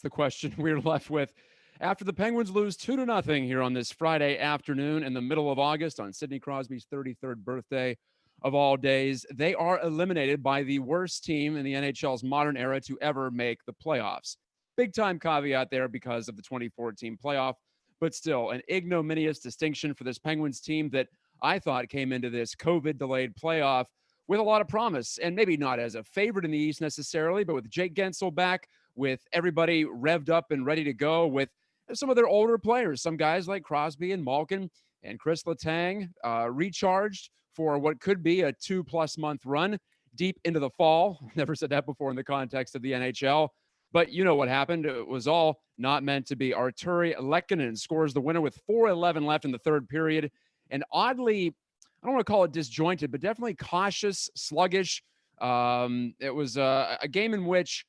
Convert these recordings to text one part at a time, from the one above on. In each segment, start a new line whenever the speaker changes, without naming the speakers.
the question we're left with. After the Penguins lose 2-0 here on this Friday afternoon in the middle of August on Sidney Crosby's 33rd birthday of all days, they are eliminated by the worst team in the NHL's modern era to ever make the playoffs. Big time caveat there because of the 2014 playoff, but still an ignominious distinction for this Penguins team that I thought came into this COVID delayed playoff with a lot of promise, and maybe not as a favorite in the East necessarily, but with Jake Gensel back, with everybody revved up and ready to go, with some of their older players, some guys like Crosby and Malkin and Chris Letang, recharged for what could be a 2+ month run deep into the fall. Never said that before in the context of the NHL. But you know what happened. It was all not meant to be. Arturi Lehkonen scores the winner with 4:11 left in the third period. And oddly, I don't want to call it disjointed, but definitely cautious, sluggish. It was a game in which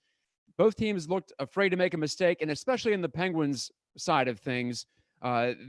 both teams looked afraid to make a mistake, and especially in the Penguins side of things,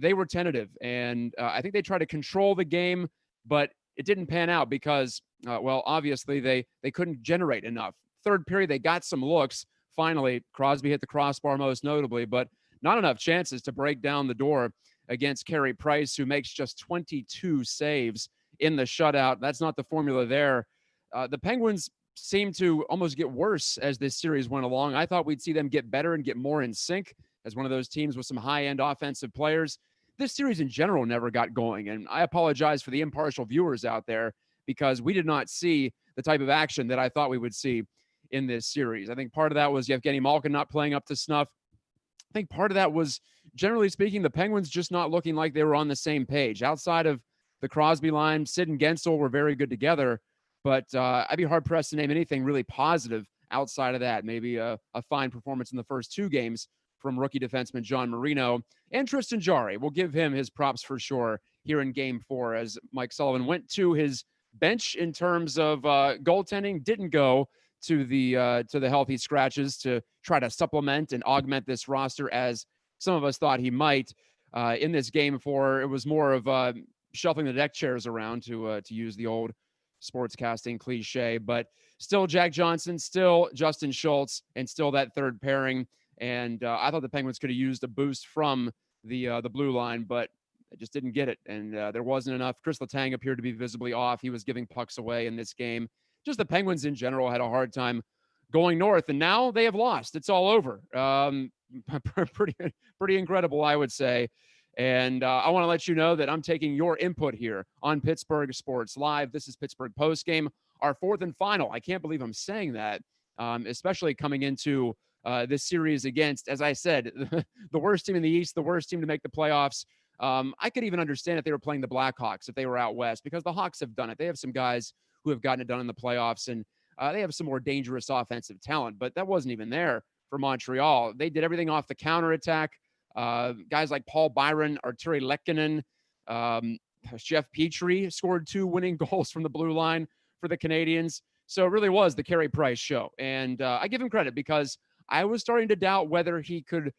they were tentative. And I think they tried to control the game, but it didn't pan out because, well, obviously they couldn't generate enough. Third period, they got some looks. Finally, Crosby hit the crossbar most notably, but not enough chances to break down the door against Carey Price, who makes just 22 saves in the shutout. That's not the formula there. The Penguins seemed to almost get worse as this series went along. I thought we'd see them get better and get more in sync as one of those teams with some high-end offensive players. This series in general never got going, and I apologize for the impartial viewers out there because we did not see the type of action that I thought we would see in this series. I think part of that was Evgeny Malkin not playing up to snuff. I think part of that was, generally speaking, the Penguins just not looking like they were on the same page. Outside of the Crosby line, Sid and Gensel were very good together, but I'd be hard-pressed to name anything really positive outside of that. Maybe a fine performance in the first two games from rookie defenseman John Marino. And Tristan Jarry, we'll give him his props for sure here in Game 4 as Mike Sullivan went to his bench in terms of goaltending, didn't go to the healthy scratches to try to supplement and augment this roster as some of us thought he might. In this Game 4, it was more of shuffling the deck chairs around to use the old sportscasting cliche, but still Jack Johnson, still Justin Schultz, and still that third pairing. And I thought the Penguins could have used a boost from the blue line, but they just didn't get it. And there wasn't enough. Chris Letang appeared to be visibly off. He was giving pucks away in this game. Just the Penguins in general had a hard time going north, and now they have lost. It's all over. Pretty incredible, I would say. And I want to let you know that I'm taking your input here on Pittsburgh Sports Live. This is Pittsburgh Postgame, our fourth and final. I can't believe I'm saying that, especially coming into this series against, as I said, the worst team in the East, the worst team to make the playoffs. I could even understand if they were playing the Blackhawks, if they were out west, because the Hawks have done it. They have some guys who have gotten it done in the playoffs, and they have some more dangerous offensive talent, but that wasn't even there for Montreal. They did everything off the counterattack. Guys like Paul Byron, Arturi Lehkonen, Jeff Petrie scored 2 winning goals from the blue line for the Canadiens. So it really was the Carey Price show. And I give him credit because I was starting to doubt whether he could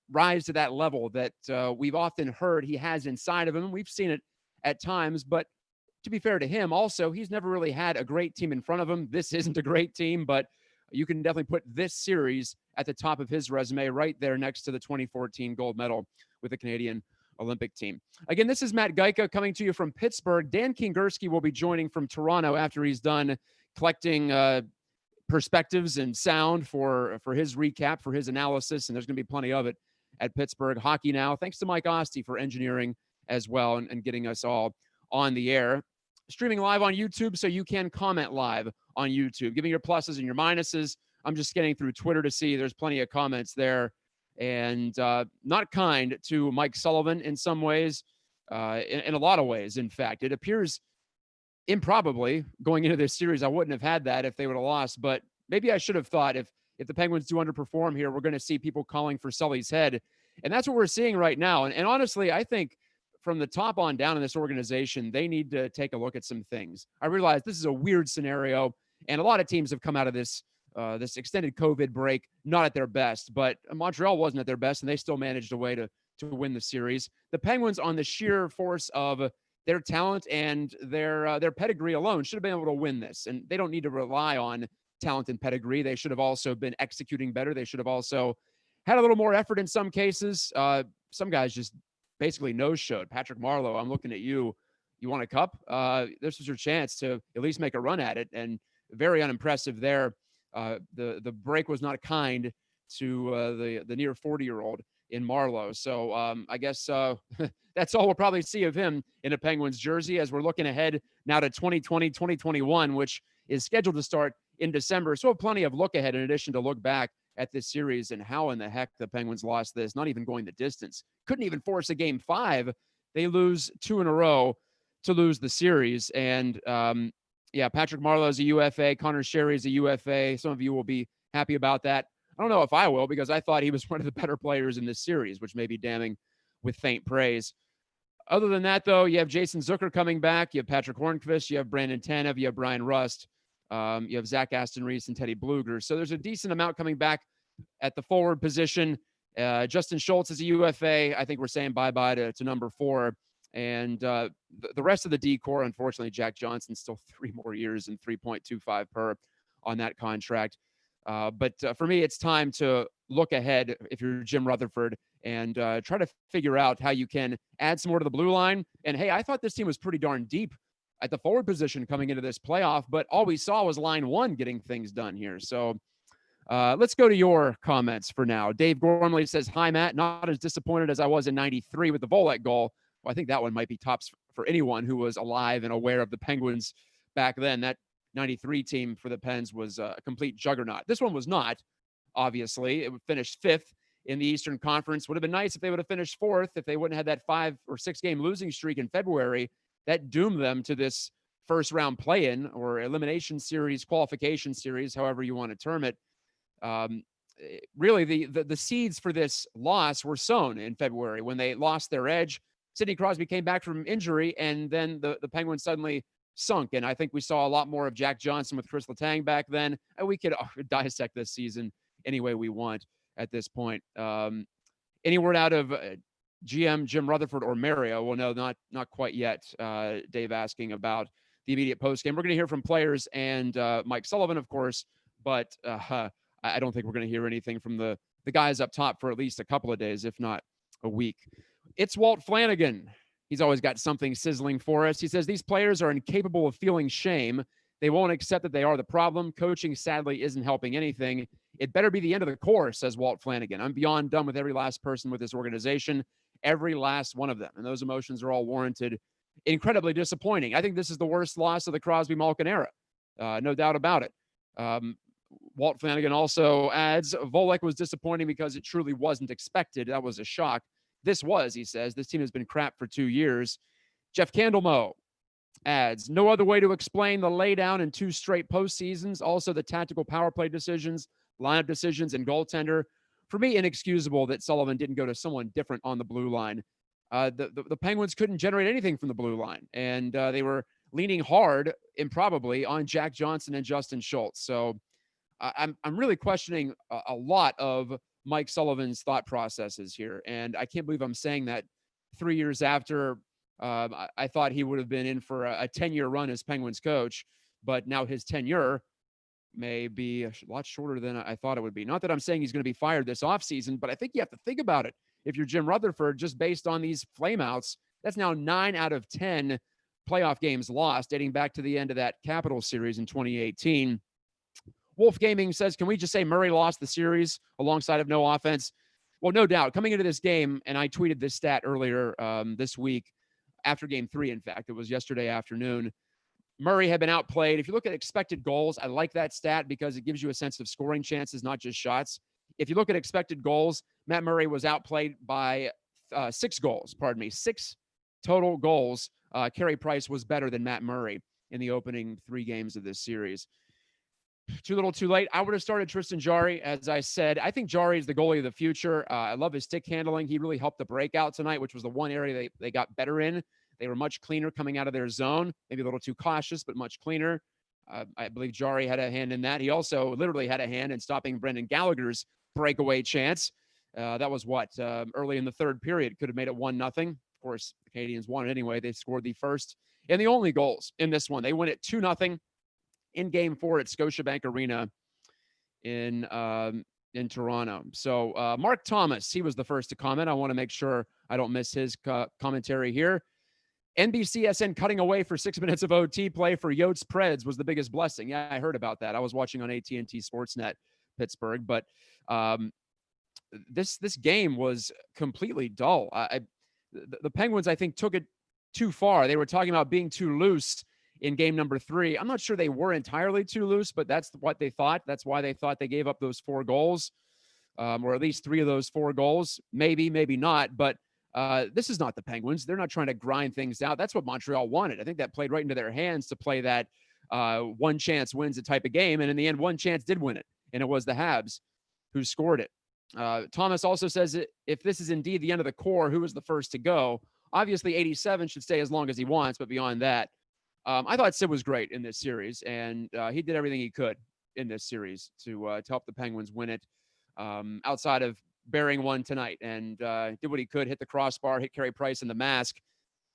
rise to that level that we've often heard he has inside of him. We've seen it at times, but to be fair to him, also, he's never really had a great team in front of him. This isn't a great team, but you can definitely put this series at the top of his resume right there next to the 2014 gold medal with the Canadian Olympic team. Again, this is Matt Geica coming to you from Pittsburgh. Dan Kingerski will be joining from Toronto after he's done collecting perspectives and sound for his recap, for his analysis, and there's going to be plenty of it at Pittsburgh Hockey Now. Thanks to Mike Oste for engineering as well and getting us all on the air. Streaming live on YouTube, so you can comment live on YouTube. Give me your pluses and your minuses. I'm just getting through Twitter to see there's plenty of comments there. And not kind to Mike Sullivan in some ways, in a lot of ways, in fact. It appears improbably going into this series, I wouldn't have had that if they would have lost. But maybe I should have thought if the Penguins do underperform here, we're going to see people calling for Sully's head. And that's what we're seeing right now. And honestly, I think from the top on down in this organization, they need to take a look at some things. I realize this is a weird scenario, and a lot of teams have come out of this extended COVID break not at their best, but Montreal wasn't at their best, and they still managed a way to win the series. The Penguins, on the sheer force of their talent and their pedigree alone, should have been able to win this, and they don't need to rely on talent and pedigree. They should have also been executing better. They should have also had a little more effort in some cases. Some guys just basically no-showed. Patrick Marleau, I'm looking at you. You want a cup? This was your chance to at least make a run at it, and very unimpressive there. The break was not kind to the near 40-year-old in Marleau. So I guess that's all we'll probably see of him in a Penguins jersey as we're looking ahead now to 2020, 2021, which is scheduled to start in December. So plenty of look ahead in addition to look back at this series and how in the heck the Penguins lost this, not even going the distance. Couldn't even force a game 5. They lose 2 in a row to lose the series. And Patrick Marleau is a UFA. Connor Sherry is a UFA. Some of you will be happy about that. I don't know if I will, because I thought he was one of the better players in this series, which may be damning with faint praise. Other than that, though, you have Jason Zucker coming back. You have Patrick Hornqvist. You have Brandon Tanev. You have Brian Rust. You have Zach Aston Reese and Teddy Bluger. So there's a decent amount coming back at the forward position. Justin Schultz is a UFA. I think we're saying bye-bye to number 4. And the rest of the D-core, unfortunately, Jack Johnson, still 3 more years and $3.25 per on that contract. But for me, it's time to look ahead if you're Jim Rutherford and try to figure out how you can add some more to the blue line. And, hey, I thought this team was pretty darn deep at the forward position coming into this playoff, but all we saw was line 1 getting things done here. So let's go to your comments for now. Dave Gormley says, hi, Matt. Not as disappointed as I was in 93 with the Volek goal. Well, I think that one might be tops for anyone who was alive and aware of the Penguins back then. That 93 team for the Pens was a complete juggernaut. This one was not, obviously. It would finish 5th in the Eastern Conference. Would have been nice if they would have finished 4th, if they wouldn't have had that 5 or 6 game losing streak in February. That doomed them to this first round play-in or elimination series, qualification series, however you want to term it. Really, the seeds for this loss were sown in February when they lost their edge. Sidney Crosby came back from injury, and then the Penguins suddenly sunk. And I think we saw a lot more of Jack Johnson with Chris Letang back then. And we could dissect this season any way we want at this point. Any word out of GM Jim Rutherford or Mario? Well, no, not quite yet. Dave asking about the immediate postgame. We're going to hear from players and Mike Sullivan, of course, but I don't think we're going to hear anything from the guys up top for at least a couple of days, if not a week. It's Walt Flanagan. He's always got something sizzling for us. He says, these players are incapable of feeling shame. They won't accept that they are the problem. Coaching, sadly, isn't helping anything. It better be the end of the course, says Walt Flanagan. I'm beyond done with every last person with this organization, every last one of them. And those emotions are all warranted. Incredibly disappointing. I think this is the worst loss of the Crosby-Malkin era. No doubt about it. Walt Flanagan also adds, Volek was disappointing because it truly wasn't expected. That was a shock. This was, he says, this team has been crap for 2 years. Jeff Candlemo adds, no other way to explain the laydown in 2 straight postseasons. Also, the tactical power play decisions, lineup decisions, and goaltender. For me, inexcusable that Sullivan didn't go to someone different on the blue line. The Penguins couldn't generate anything from the blue line, and they were leaning hard, improbably, on Jack Johnson and Justin Schultz. So I'm really questioning a lot of Mike Sullivan's thought processes here. And I can't believe I'm saying that 3 years after I thought he would have been in for a 10-year run as Penguins coach, but now his tenure may be a lot shorter than I thought it would be. Not that I'm saying he's going to be fired this offseason, but I think you have to think about it. If you're Jim Rutherford, just based on these flameouts, that's now 9 out of 10 playoff games lost, dating back to the end of that Capitals series in 2018. Wolf Gaming says, can we just say Murray lost the series alongside of no offense? Well, no doubt. Coming into this game, and I tweeted this stat earlier this week, after game 3, in fact, it was yesterday afternoon, Murray had been outplayed. If you look at expected goals, I like that stat because it gives you a sense of scoring chances, not just shots. If you look at expected goals, Matt Murray was outplayed by 6 goals, 6 total goals. Carey Price was better than Matt Murray in the opening 3 games of this series. Too little, too late. I would have started Tristan Jarry, as I said. I think Jarry is the goalie of the future. I love his stick handling. He really helped the breakout tonight, which was the one area they got better in. They were much cleaner coming out of their zone, maybe a little too cautious, but much cleaner. I believe Jarry had a hand in that. He also literally had a hand in stopping Brendan Gallagher's breakaway chance. That was early in the 3rd period. Could have made it 1-0. Of course, the Canadiens won it anyway. They scored the first and the only goals in this one. They win it 2-0. In game 4 at Scotiabank Arena in in Toronto. So Mark Thomas, he was the first to comment. I want to make sure I don't miss his commentary here. NBCSN cutting away for 6 minutes of OT play for Yotes Preds was the biggest blessing. Yeah, I heard about that. I was watching on AT&T Sportsnet Pittsburgh, but this game was completely dull. The Penguins, I think, took it too far. They were talking about being too loose in game number 3. I'm not sure they were entirely too loose, but that's what they thought. That's why they thought they gave up those 4 goals, or at least 3 of those 4 goals. Maybe, maybe not, but this is not the Penguins. They're not trying to grind things out. That's what Montreal wanted. I think that played right into their hands to play that one chance wins a type of game. And in the end, one chance did win it. And it was the Habs who scored it. Thomas also says that if this is indeed the end of the core, who was the first to go? Obviously, 87 should stay as long as he wants. But beyond that, I thought Sid was great in this series. And he did everything he could in this series to help the Penguins win it, outside of bearing one tonight, and did what he could, hit the crossbar, hit Carey Price in the mask.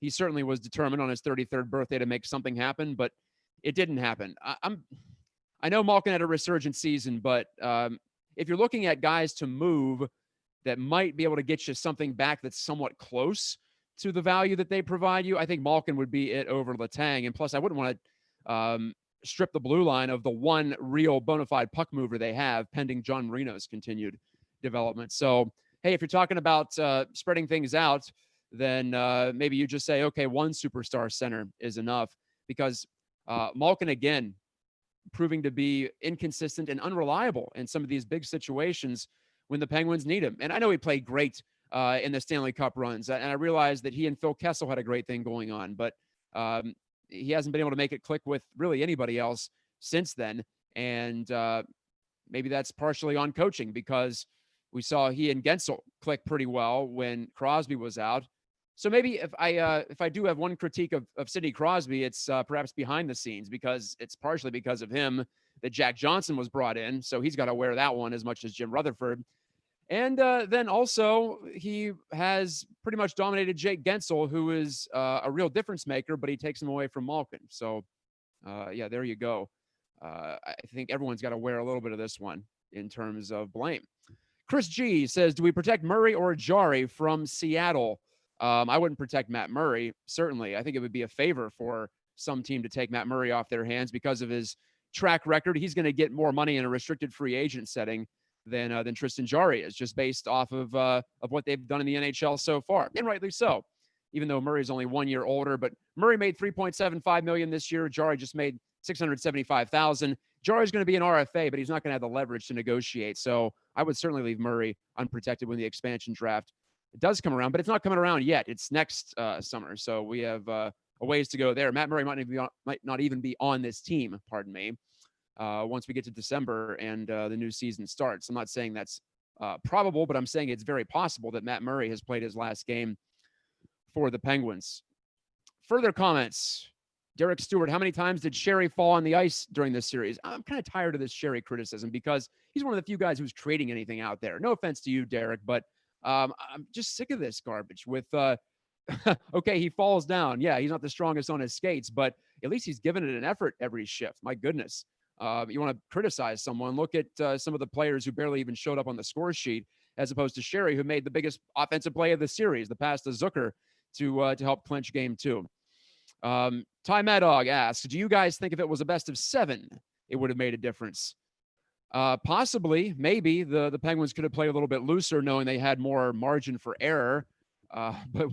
He certainly was determined on his 33rd birthday to make something happen, but it didn't happen. I know Malkin had a resurgent season, but if you're looking at guys to move that might be able to get you something back that's somewhat close to the value that they provide you, I think Malkin would be it over Letang. And plus, I wouldn't want to strip the blue line of the one real bona fide puck mover they have, pending John Marino's continued development. So, hey, if you're talking about spreading things out, then maybe you just say, okay, one superstar center is enough, because Malkin, again, proving to be inconsistent and unreliable in some of these big situations when the Penguins need him. And I know he played great in the Stanley Cup runs, and I realized that he and Phil Kessel had a great thing going on, but he hasn't been able to make it click with really anybody else since then. And maybe that's partially on coaching, because we saw he and Gensel click pretty well when Crosby was out. So maybe if I do have one critique of Sidney Crosby, it's perhaps behind the scenes, because it's partially because of him that Jack Johnson was brought in. So he's got to wear that one as much as Jim Rutherford. And then also he has pretty much dominated Jake Gensel, who is a real difference maker, but he takes him away from Malkin. So, yeah, there you go. I think everyone's got to wear a little bit of this one in terms of blame. Chris G says, do we protect Murray or Jari from Seattle? I wouldn't protect Matt Murray, certainly. I think it would be a favor for some team to take Matt Murray off their hands because of his track record. He's going to get more money in a restricted free agent setting than Tristan Jari is, just based off of what they've done in the NHL so far, and rightly so, even though Murray's only 1 year older. But Murray made $3.75 million this year. Jari just made $675,000. Jari's going to be an RFA, but he's not going to have the leverage to negotiate. So I would certainly leave Murray unprotected when the expansion draft does come around, but it's not coming around yet. It's next summer. So we have a ways to go there. Matt Murray might not even be on this team, pardon me, once we get to December and the new season starts. I'm not saying that's probable, but I'm saying it's very possible that Matt Murray has played his last game for the Penguins. Further comments. Derek Stewart, how many times did Sherry fall on the ice during this series? I'm kind of tired of this Sherry criticism, because he's one of the few guys who's creating anything out there. No offense to you, Derek, but I'm just sick of this garbage with, okay, he falls down. Yeah, he's not the strongest on his skates, but at least he's given it an effort every shift. My goodness. You want to criticize someone, look at some of the players who barely even showed up on the score sheet, as opposed to Sherry, who made the biggest offensive play of the series, the pass to Zucker to help clinch game 2. Ty Maddog asks, do you guys think if it was a best of 7, it would have made a difference? Possibly, maybe the Penguins could have played a little bit looser, knowing they had more margin for error. But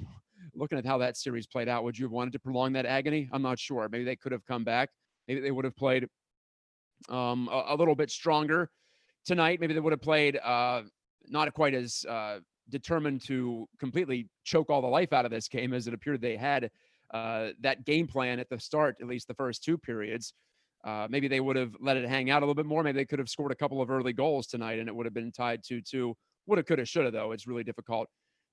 looking at how that series played out, would you have wanted to prolong that agony? I'm not sure. Maybe they could have come back. Maybe they would have played a little bit stronger tonight. Maybe they would have played not quite as determined to completely choke all the life out of this game as it appeared they had that game plan at the start, at least the first 2 periods. Maybe they would have let it hang out a little bit more. Maybe they could have scored a couple of early goals tonight and it would have been tied 2-2. Woulda, coulda, shoulda, though. It's really difficult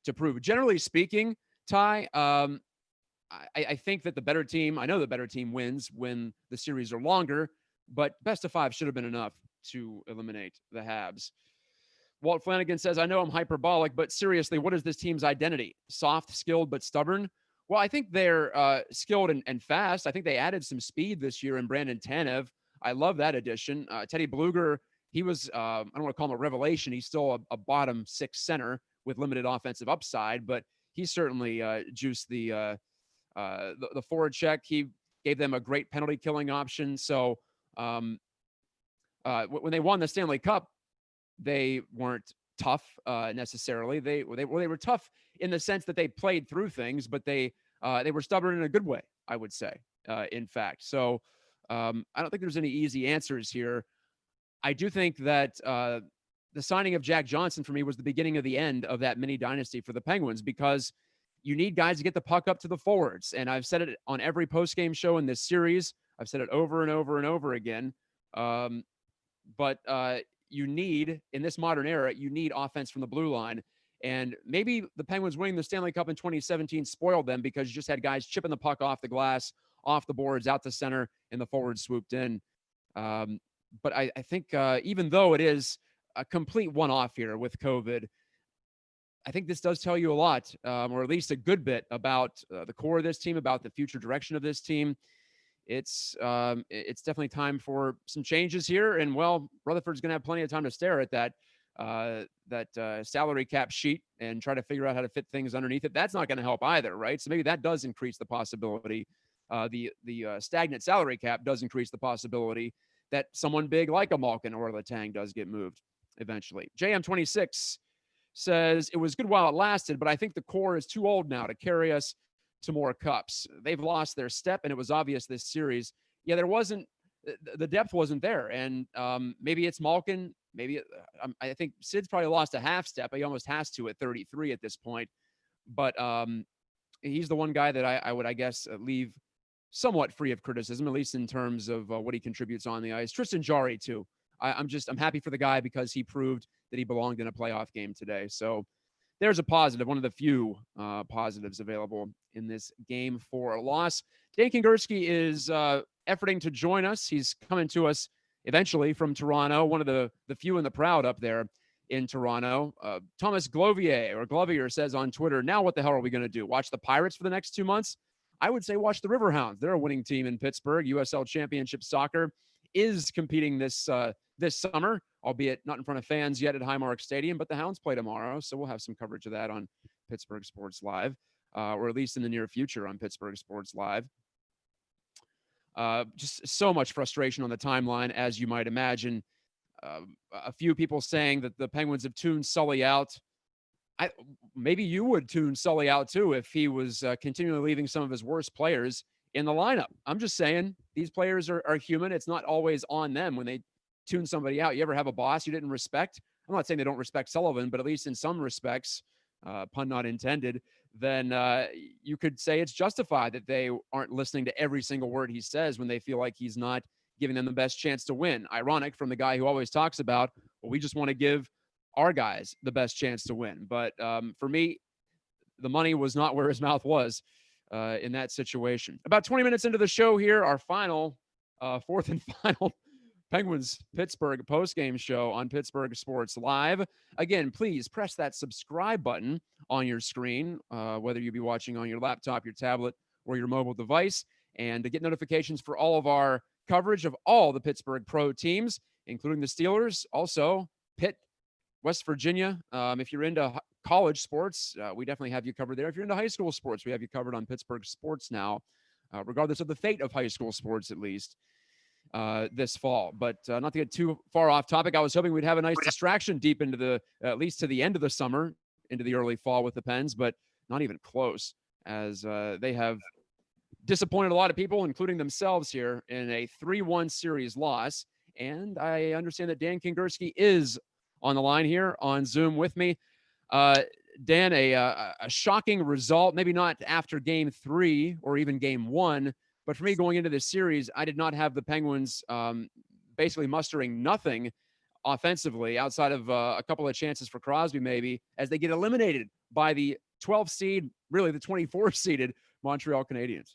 to prove. Generally speaking, Ty, I think that the better team, I know the better team wins when the series are longer, but best of 5 should have been enough to eliminate the Habs. Walt Flanagan says, I know I'm hyperbolic, but seriously, what is this team's identity? Soft, skilled, but stubborn? Well, I think they're skilled and fast. I think they added some speed this year in Brandon Tanev. I love that addition. Teddy Bluger he was, I don't want to call him a revelation. He's still a bottom six center with limited offensive upside, but he certainly juiced the forward check. He gave them a great penalty killing option. So when they won the Stanley Cup, they weren't tough necessarily. They were tough in the sense that they played through things, but they were stubborn in a good way, I would say. In fact, so I don't think there's any easy answers here. I do think that the signing of Jack Johnson for me was the beginning of the end of that mini dynasty for the Penguins, because you need guys to get the puck up to the forwards. And I've said it on every postgame show in this series. I've said it over and over and over again. But you need, in this modern era, you need offense from the blue line. And maybe the Penguins winning the Stanley Cup in 2017 spoiled them, because you just had guys chipping the puck off the glass, off the boards, out to center, and the forwards swooped in. But I think even though it is a complete one-off here with COVID, I think this does tell you a lot, or at least a good bit, about the core of this team, about the future direction of this team. It's definitely time for some changes here. And, well, Rutherford's going to have plenty of time to stare at that salary cap sheet and try to figure out how to fit things underneath it. That's not going to help either, right? So maybe that does increase the possibility. The stagnant salary cap does increase the possibility that someone big like a Malkin or a Letang does get moved eventually. JM26 says, it was good while it lasted, but I think the core is too old now to carry us to more cups. They've lost their step, and it was obvious this series. Yeah, the depth wasn't there. And maybe it's Malkin. Maybe I think Sid's probably lost a half step. He almost has to at 33 at this point. But he's the one guy that I would, I guess, leave somewhat free of criticism, at least in terms of what he contributes on the ice. Tristan Jarry, too. I'm happy for the guy, because he proved that he belonged in a playoff game today. So there's a positive, one of the few positives available in this game for a loss. Dan Kingerski is efforting to join us. He's coming to us eventually from Toronto, one of the few and the proud up there in Toronto. Thomas Glovier says on Twitter, now what the hell are we going to do? Watch the Pirates for the next 2 months? I would say watch the Riverhounds. They're a winning team in Pittsburgh. USL Championship Soccer is competing this summer, albeit not in front of fans yet at Highmark Stadium, but the Hounds play tomorrow, so we'll have some coverage of that on Pittsburgh Sports Live, or at least in the near future on Pittsburgh Sports Live. Just so much frustration on the timeline, as you might imagine. A few people saying that the Penguins have tuned Sully out. Maybe you would tune Sully out too if he was continually leaving some of his worst players in the lineup. I'm just saying, these players are human. It's not always on them when they tune somebody out. You ever have a boss you didn't respect? I'm not saying they don't respect Sullivan, but at least in some respects, pun not intended, then you could say it's justified that they aren't listening to every single word he says when they feel like he's not giving them the best chance to win. Ironic from the guy who always talks about, well, we just want to give our guys the best chance to win. But for me, the money was not where his mouth was in that situation. About 20 minutes into the show here, our final, fourth and final Penguins Pittsburgh postgame show on Pittsburgh Sports Live. Again, please press that subscribe button on your screen, whether you be watching on your laptop, your tablet, or your mobile device, and to get notifications for all of our coverage of all the Pittsburgh pro teams, including the Steelers, also Pitt, West Virginia. If you're into college sports, we definitely have you covered there. If you're into high school sports, we have you covered on Pittsburgh Sports Now, regardless of the fate of high school sports, at least. This fall. But not to get too far off topic, I was hoping we'd have a nice distraction deep into at least to the end of the summer, into the early fall with the Pens, but not even close, as they have disappointed a lot of people, including themselves here, in a 3-1 series loss. And I understand that Dan Kingerski is on the line here on Zoom with me. Dan, a shocking result, maybe not after game 3 or even game 1, but for me, going into this series, I did not have the Penguins basically mustering nothing offensively outside of a couple of chances for Crosby, maybe, as they get eliminated by the 12th seed, really the 24th seeded Montreal Canadiens.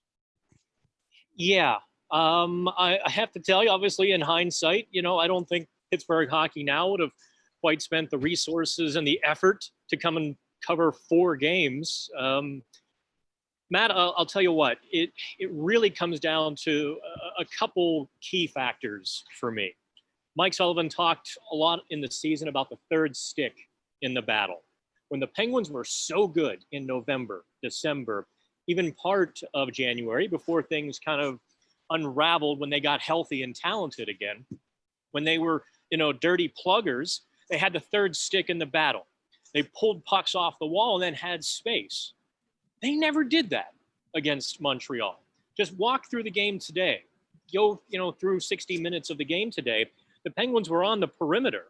Yeah. I have to tell you, obviously, in hindsight, I don't think Pittsburgh hockey now would have quite spent the resources and the effort to come and cover 4 games. Matt, I'll tell you what, it really comes down to a couple key factors for me. Mike Sullivan talked a lot in the season about the third stick in the battle. When the Penguins were so good in November, December, even part of January, before things kind of unraveled when they got healthy and talented again, when they were, dirty pluggers, they had the third stick in the battle. They pulled pucks off the wall and then had space. They never did that against Montreal. Just walk through the game today. Go, through 60 minutes of the game today. The Penguins were on the perimeter,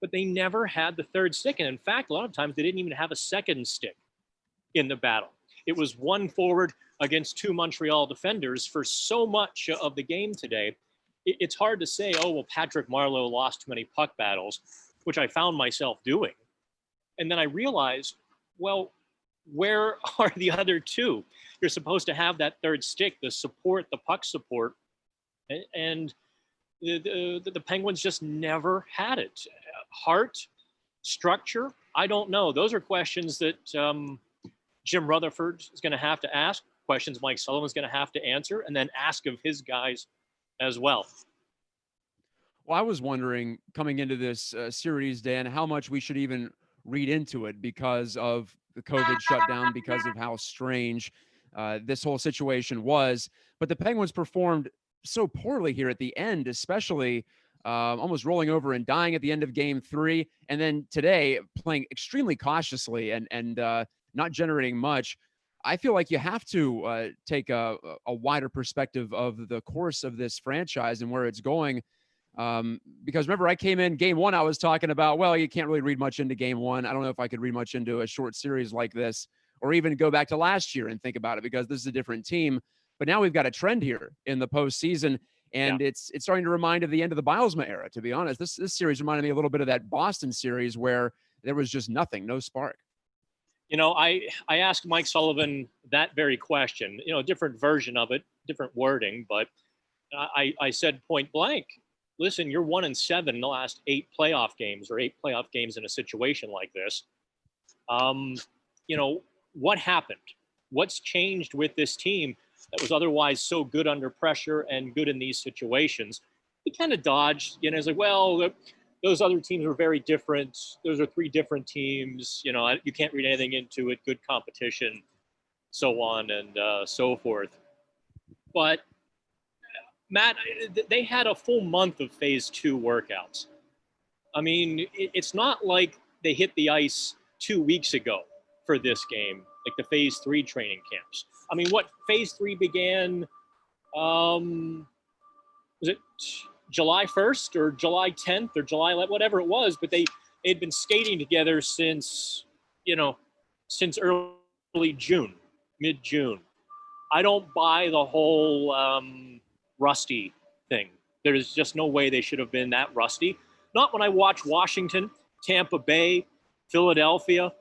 but they never had the third stick. And in fact, a lot of times they didn't even have a second stick in the battle. It was one forward against two Montreal defenders for so much of the game today. It's hard to say, oh, well, Patrick Marleau lost too many puck battles, which I found myself doing. And then I realized, well, where are the other two? You're supposed to have that third stick, the support, the puck support. And the Penguins just never had it. Heart, structure, I don't know. Those are questions that Jim Rutherford is going to have to ask, questions Mike Sullivan is going to have to answer, and then ask of his guys as well.
Well, I was wondering coming into this series, Dan, how much we should even read into it because of the COVID shutdown, because of how strange this whole situation was. But the Penguins performed so poorly here at the end, especially almost rolling over and dying at the end of game 3. And then today playing extremely cautiously and not generating much. I feel like you have to take a wider perspective of the course of this franchise and where it's going. Because remember, I came in game 1, I was talking about, well, you can't really read much into game 1. I don't know if I could read much into a short series like this, or even go back to last year and think about it, because this is a different team. But now we've got a trend here in the postseason, and it's starting to remind of the end of the Bilesma era, to be honest. This series reminded me a little bit of that Boston series where there was just nothing, no spark.
I asked Mike Sullivan that very question, a different version of it, different wording, but I said point blank, listen, you're 1-7 in the last 8 playoff games, or 8 playoff games in a situation like this. What happened? What's changed with this team that was otherwise so good under pressure and good in these situations? He kind of dodged, it's like, well, those other teams were very different. Those are 3 different teams. You can't read anything into it. Good competition, so on and so forth. But Matt, they had a full month of phase 2 workouts. I mean, it's not like they hit the ice 2 weeks ago for this game, like the phase 3 training camps. I mean, what phase 3 began, was it July 1st or July 10th or July, whatever it was, but they'd been skating together since early June, mid-June. I don't buy the whole rusty thing. There's just no way they should have been that rusty. Not when I watch Washington, Tampa Bay, Philadelphia,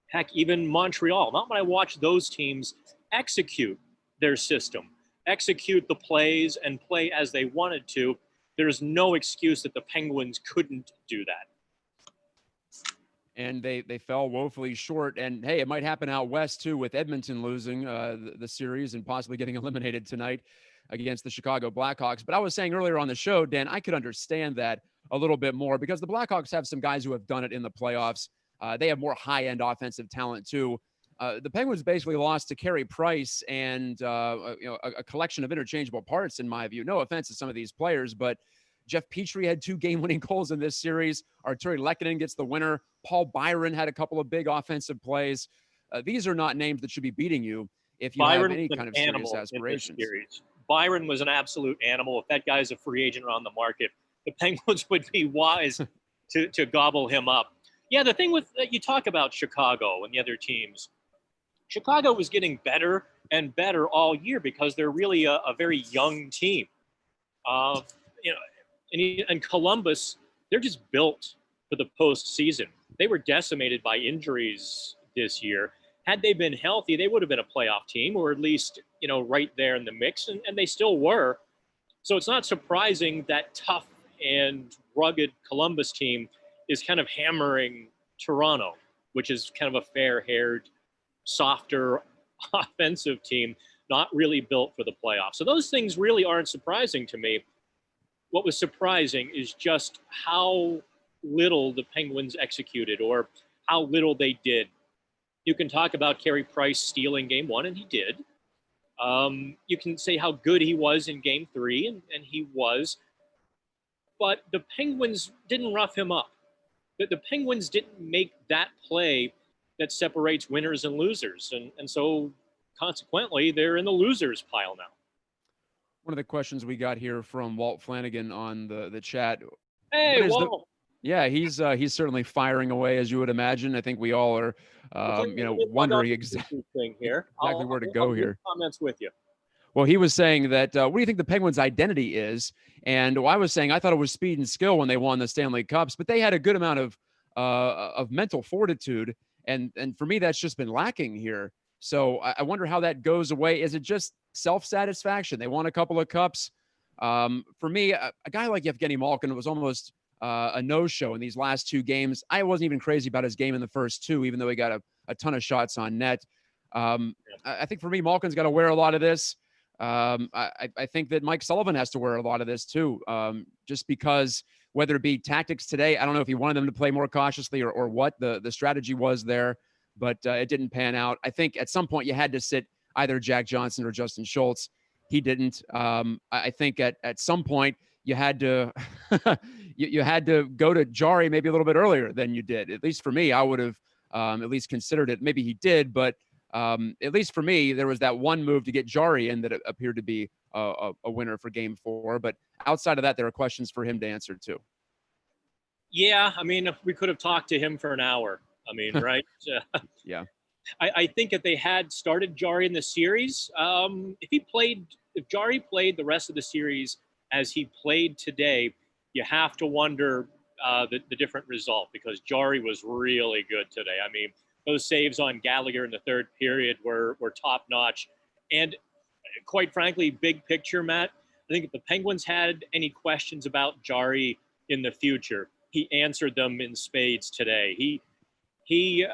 heck, even Montreal. Not when I watch those teams execute their system, execute the plays and play as they wanted to. There's no excuse that the Penguins couldn't do that.
And they fell woefully short. And hey, it might happen out west too, with Edmonton losing the series and possibly getting eliminated tonight against the Chicago Blackhawks. But I was saying earlier on the show, Dan, I could understand that a little bit more because the Blackhawks have some guys who have done it in the playoffs. They have more high-end offensive talent too. The Penguins basically lost to Carey Price and a collection of interchangeable parts, in my view. No offense to some of these players, but Jeff Petrie had 2 game-winning goals in this series. Arturi Lehkonen gets the winner. Paul Byron had a couple of big offensive plays. These are not names that should be beating you if you have any kind of serious aspirations.
Byron was an absolute animal. If that guy's a free agent or on the market, the Penguins would be wise to gobble him up. Yeah, the thing with you talk about Chicago and the other teams, Chicago was getting better and better all year because they're really a very young team. And Columbus, they're just built for the postseason. They were decimated by injuries this year. Had they been healthy, they would have been a playoff team, or at least, right there in the mix, and they still were. So it's not surprising that tough and rugged Columbus team is kind of hammering Toronto, which is kind of a fair-haired, softer offensive team, not really built for the playoffs. So those things really aren't surprising to me. what was surprising is just how little the Penguins executed, or how little they did. You can talk about Carey Price stealing game one, and he did. You can say how good he was in game three, and he was. But the Penguins didn't rough him up. The Penguins didn't make that play that separates winners and losers. And so consequently, they're in the losers pile now.
One of the questions we got here from Walt Flanagan on the chat.
Hey, Walt.
Yeah, he's certainly firing away, as you would imagine. I think we all are, wondering exactly where to go here.
Comments with you.
Well, he was saying that, what do you think the Penguins' identity is? And I was saying I thought it was speed and skill when they won the Stanley Cups, but they had a good amount of mental fortitude, and for me, that's just been lacking here. So I wonder how that goes away. Is it just self-satisfaction? They won a couple of cups. For me, a guy like Evgeny Malkin was almost a no-show in these last two games. I wasn't even crazy about his game in the first two, even though he got a ton of shots on net. I think for me, Malkin's got to wear a lot of this. I think that Mike Sullivan has to wear a lot of this too, just because whether it be tactics today, I don't know if he wanted them to play more cautiously or what the strategy was there, but it didn't pan out. I think at some point you had to sit either Jack Johnson or Justin Schultz. He didn't. I think at some point you had to you had to go to Jari maybe a little bit earlier than you did. At least for me, I would have at least considered it. Maybe he did, but at least for me, there was that one move to get Jari in that appeared to be a winner for game four. But outside of that, there are questions for him to answer too.
Yeah, I mean, we could have talked to him for an hour. I mean, right?
Yeah.
I think if they had started Jari in the series, if Jari played the rest of the series as he played today, you have to wonder the different result, because Jari was really good today. I mean, those saves on Gallagher in the third period were top notch. And quite frankly, big picture, Matt, I think if the Penguins had any questions about Jari in the future, he answered them in spades today. He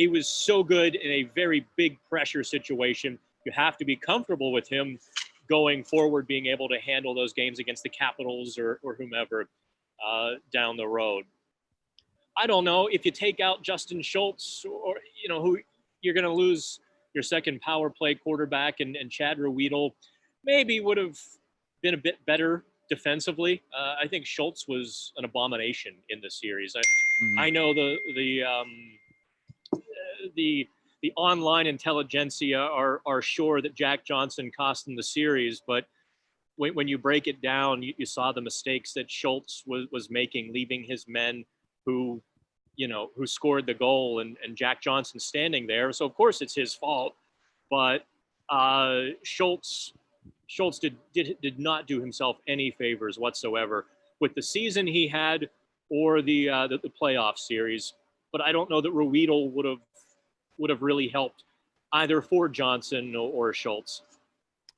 was so good in a very big pressure situation. You have to be comfortable with him going forward, being able to handle those games against the Capitals or whomever down the road. I don't know if you take out Justin Schultz, or who you're going to lose your second power play quarterback, and Chad Ruedel maybe would have been a bit better defensively. I think Schultz was an abomination in the series. I know the online intelligentsia are sure that Jack Johnson cost them the series, but when you break it down, you saw the mistakes that Schultz was making, leaving his men who scored the goal, and Jack Johnson standing there. So of course it's his fault, but Schultz did not do himself any favors whatsoever with the season he had or the playoff series. But I don't know that Ruedel would have really helped either for Johnson or Schultz.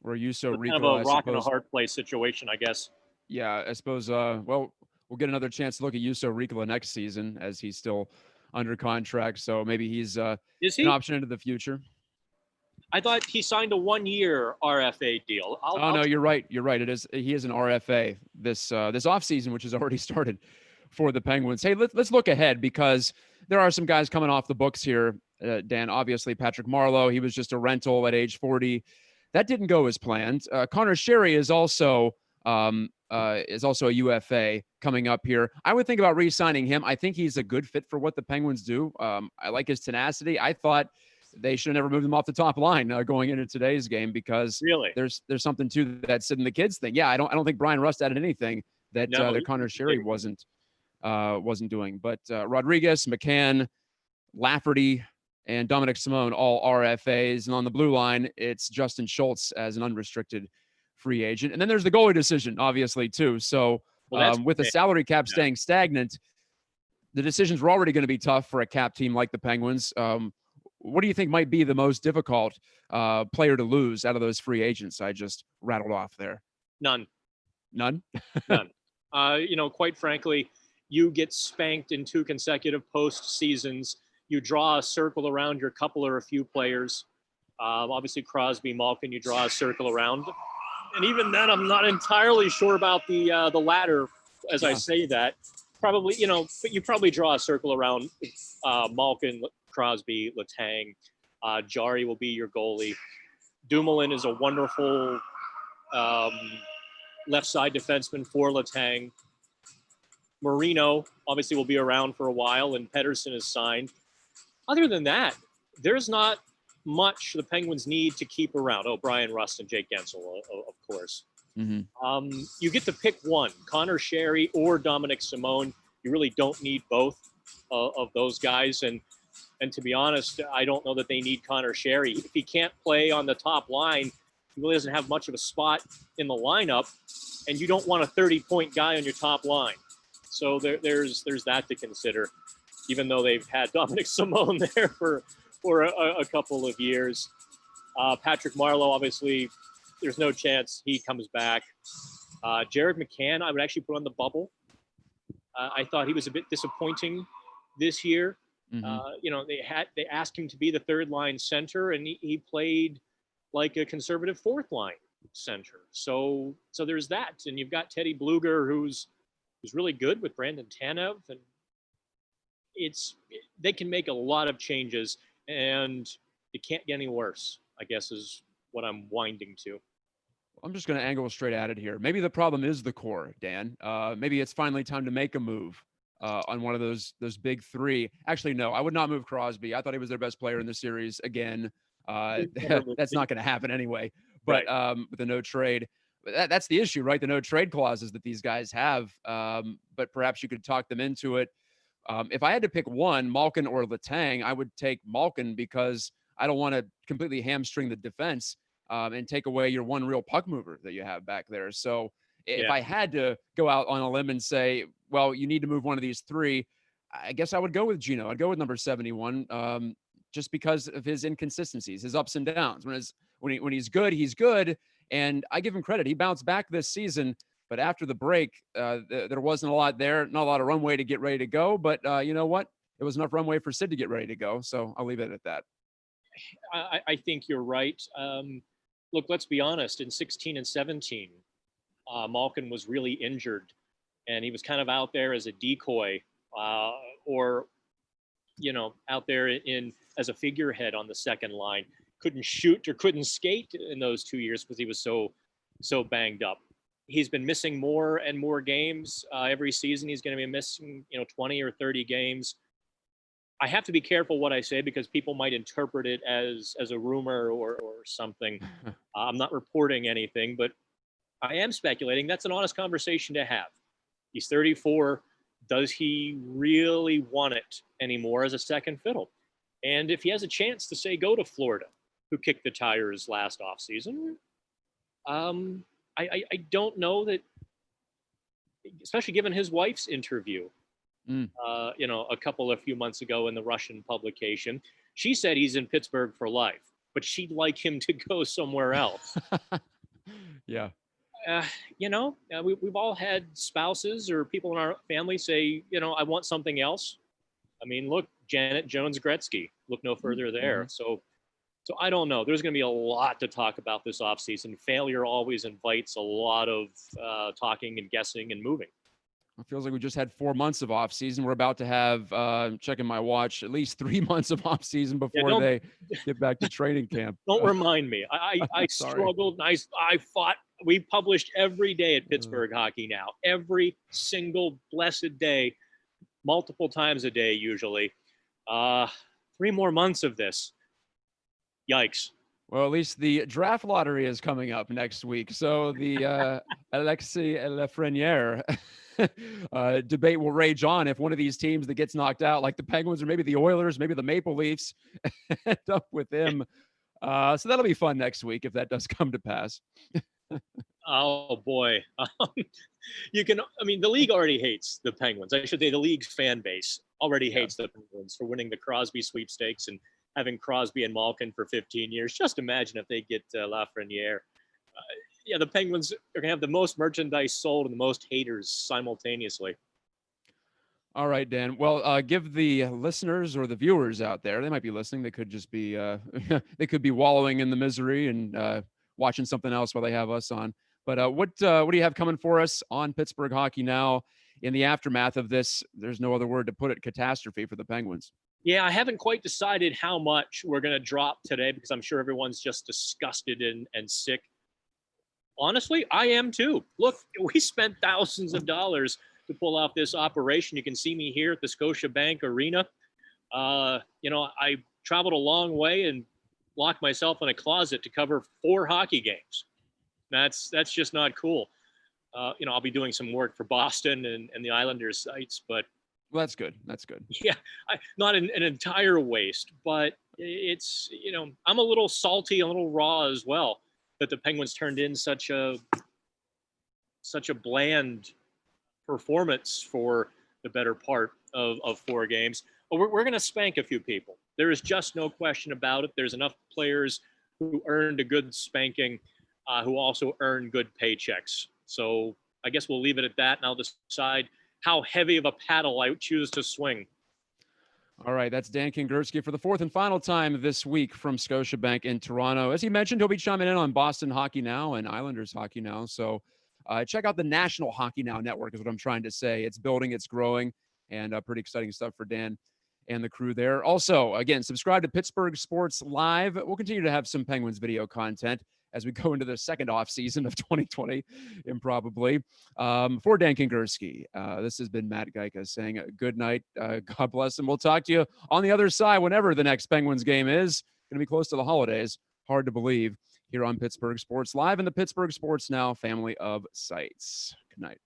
Or Juuso Riikola,
kind of a rock and a hard place situation, I guess.
Yeah, I suppose. Well, we'll get another chance to look at Juuso Riikola next season, as he's still under contract. So maybe he's an option into the future.
I thought he signed a 1-year RFA deal.
No, you're right. You're right. He is an RFA this offseason, which has already started for the Penguins. Hey, let's look ahead, because there are some guys coming off the books here, Dan. Obviously, Patrick Marleau, he was just a rental at age 40. That didn't go as planned. Connor Sherry is also a UFA coming up here. I would think about re-signing him. I think he's a good fit for what the Penguins do. I like his tenacity. I thought they should have never moved him off the top line going into today's game, because
really
there's something to that Sid and the Kids thing. Yeah, I don't think Brian Rust added anything that Connor Sherry wasn't doing. But Rodriguez, McCann, Lafferty, and Dominic Simone, all RFAs. And on the blue line, it's Justin Schultz as an unrestricted free agent. And then there's the goalie decision, obviously, too. So with the salary cap staying stagnant, the decisions were already going to be tough for a cap team like the Penguins. What do you think might be the most difficult player to lose out of those free agents I just rattled off there?
None.
None?
None. Quite frankly, you get spanked in 2 consecutive post seasons. You draw a circle around your couple or a few players. Obviously, Crosby, Malkin, you draw a circle around. And even then, I'm not entirely sure about the latter. As I say that, probably, but you probably draw a circle around Malkin, Crosby, Letang. Jari will be your goalie. Dumoulin is a wonderful left side defenseman for Letang. Marino obviously will be around for a while, and Pettersson is signed. Other than that, there's not much the Penguins need to keep around. Oh, Brian Rust and Jake Gensel, of course.
Mm-hmm.
You get to pick one, Connor Sherry or Dominic Simone. You really don't need both of those guys. And to be honest, I don't know that they need Connor Sherry. If he can't play on the top line, he really doesn't have much of a spot in the lineup, and you don't want a 30-point guy on your top line. So there's that to consider, even though they've had Dominic Simone there for a couple of years. Patrick Marleau, obviously, there's no chance he comes back. Jared McCann, I would actually put on the bubble. I thought he was a bit disappointing this year.
Mm-hmm.
They asked him to be the third line center, and he played like a conservative fourth line center. So there's that, and you've got Teddy Bluger, who's really good with Brandon Tanev, and they can make a lot of changes, and it can't get any worse, I guess, is what I'm winding to.
I'm just going to angle straight at it here. Maybe the problem is the core, Dan. Maybe it's finally time to make a move on one of those big three. Actually, no, I would not move Crosby. I thought he was their best player in the series again. That's not going to happen anyway. But
Right.
With the no trade, that's the issue, right? The no trade clauses that these guys have. But perhaps you could talk them into it. If I had to pick one, Malkin or Letang, I would take Malkin because I don't want to completely hamstring the defense and take away your one real puck mover that you have back there. So if I had to go out on a limb and say, well, you need to move one of these three, I guess I would go with Gino. I'd go with number 71, just because of his inconsistencies, his ups and downs. When he's good, he's good. And I give him credit. He bounced back this season. But after the break, there wasn't a lot there, not a lot of runway to get ready to go. But you know what? It was enough runway for Sid to get ready to go. So I'll leave it at that.
I think you're right. Look, let's be honest. In 16 and 17, Malkin was really injured, and he was kind of out there as a decoy, or out there as a figurehead on the second line. Couldn't shoot or couldn't skate in those 2 years because he was so banged up. He's been missing more and more games every season. He's going to be missing 20 or 30 games. I have to be careful what I say because people might interpret it as a rumor or something. I'm not reporting anything, but I am speculating. That's an honest conversation to have. He's 34. Does he really want it anymore as a second fiddle? And if he has a chance to, say, go to Florida, who kicked the tires last offseason, I don't know that, especially given his wife's interview, a few months ago in the Russian publication. She said he's in Pittsburgh for life, but she'd like him to go somewhere else.
Yeah.
We've all had spouses or people in our family say, I want something else. I mean, look, Janet Jones-Gretzky, look no further there.
Mm-hmm.
So I don't know. There's going to be a lot to talk about this offseason. Failure always invites a lot of talking and guessing and moving.
It feels like we just had 4 months of off season. We're about to have, checking my watch, at least 3 months of off season before they get back to training camp.
Don't remind me. I struggled. And I fought. We published every day at Pittsburgh Hockey Now, every single blessed day, multiple times a day usually. 3 more months of this. Yikes.
Well, at least the draft lottery is coming up next week. So the Alexis Lafreniere debate will rage on if one of these teams that gets knocked out, like the Penguins or maybe the Oilers, maybe the Maple Leafs, end up with him. So that'll be fun next week if that does come to pass.
Oh, boy. The league already hates the Penguins. I should say the league's fan base already hates the Penguins for winning the Crosby sweepstakes and having Crosby and Malkin for 15 years. Just imagine if they get Lafreniere. The Penguins are going to have the most merchandise sold and the most haters simultaneously.
All right, Dan. Well, give the listeners or the viewers out there, they might be listening. They could just be, they could be wallowing in the misery and watching something else while they have us on. But what do you have coming for us on Pittsburgh Hockey Now in the aftermath of this? There's no other word to put it, catastrophe for the Penguins.
Yeah, I haven't quite decided how much we're going to drop today because I'm sure everyone's just disgusted and sick. Honestly, I am too. Look, we spent thousands of dollars to pull off this operation. You can see me here at the Scotiabank Arena. I traveled a long way and locked myself in a closet to cover 4 hockey games. That's just not cool. I'll be doing some work for Boston and the Islanders sites, but
well, that's good. That's good.
Yeah, not an entire waste, but it's I'm a little salty, a little raw as well that the Penguins turned in such a bland performance for the better part of 4 games. But we're going to spank a few people. There is just no question about it. There's enough players who earned a good spanking, who also earn good paychecks. So I guess we'll leave it at that, and I'll decide how heavy of a paddle I choose to swing.
All right, that's Dan Kingerski for the 4th and final time this week from Scotiabank in Toronto. As he mentioned, he'll be chiming in on Boston Hockey Now and Islanders Hockey Now. So check out the National Hockey Now network is what I'm trying to say. It's building, it's growing, and pretty exciting stuff for Dan and the crew there. Also, again, subscribe to Pittsburgh Sports Live. We'll continue to have some Penguins video content as we go into the second off season of 2020, improbably. For Dan Kingerski, this has been Matt Geika saying good night. God bless, and we'll talk to you on the other side whenever the next Penguins game is. Going to be close to the holidays. Hard to believe here on Pittsburgh Sports Live and the Pittsburgh Sports Now family of sites. Good night.